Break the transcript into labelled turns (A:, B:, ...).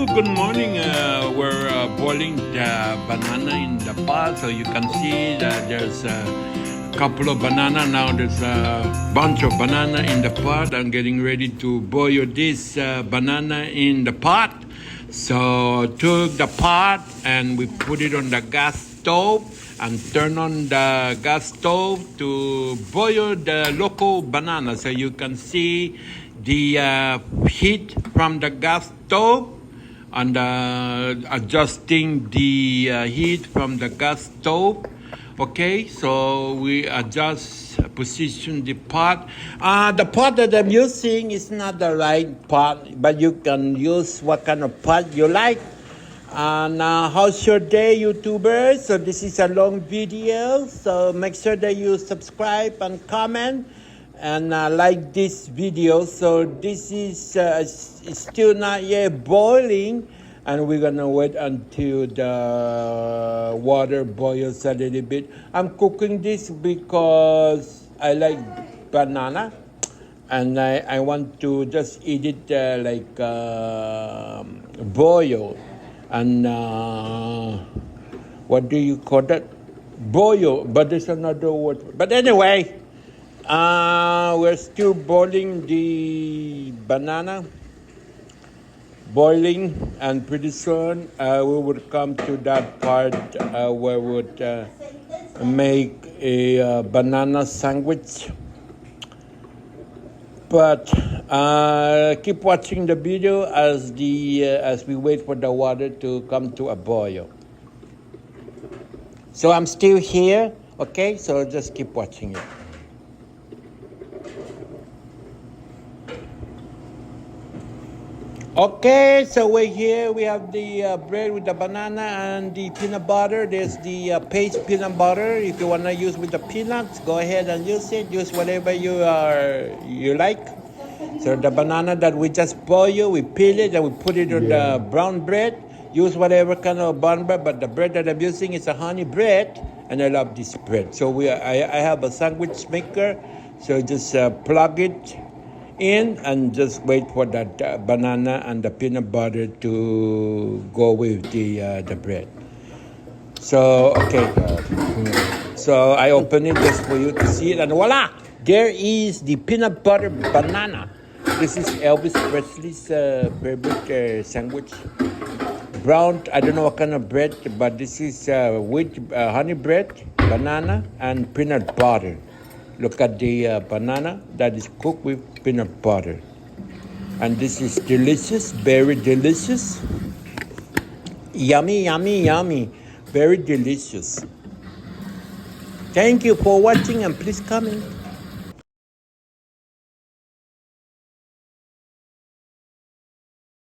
A: Hello, good morning. We're boiling the banana in the pot, so you can see that there's a couple of banana. Now there's a bunch of banana in the pot. I'm getting ready to boil this banana in the pot. So took the pot and we put it on the gas stove and turn on the gas stove to boil the local banana. So you can see the heat from the gas stove and adjusting the heat from the gas stove. Okay, so we adjust position the pot. The pot that I'm using is not the right pot, but you can use what kind of pot you like. And how's your day, YouTubers? So this is a long video, so make sure that you subscribe and comment and like this video. So this is it's still not yet boiling, and we're gonna wait until the water boils a little bit. I'm cooking this because I like banana, and I want to just eat it like boiled. And what do you call that? Boil, but there's another word. But anyway, we're still boiling the banana, boiling, and pretty soon we would come to that part where we would make a banana sandwich. But keep watching the video as we wait for the water to come to a boil. So I'm still here, okay? So just keep watching it. Okay, so we're here. We have the bread with the banana and the peanut butter. There's the paste peanut butter. If you want to use with the peanuts, go ahead and use it. Use whatever you like. So the banana that we just boil, we peel it and we put it on the brown bread. Use whatever kind of brown bread, but the bread that I'm using is a honey bread, and I love this bread. So I have a sandwich maker, so just plug it in and just wait for that banana and the peanut butter to go with the bread. So okay, so I open it just for you to see it, and voila, there is the peanut butter banana. This is Elvis Presley's favorite sandwich. Brown, I don't know what kind of bread, but this is with honey bread, banana, and peanut butter. Look at the banana that is cooked with peanut butter. And this is delicious, very delicious. Yummy, yummy, yummy. Very delicious. Thank you for watching, and please comment.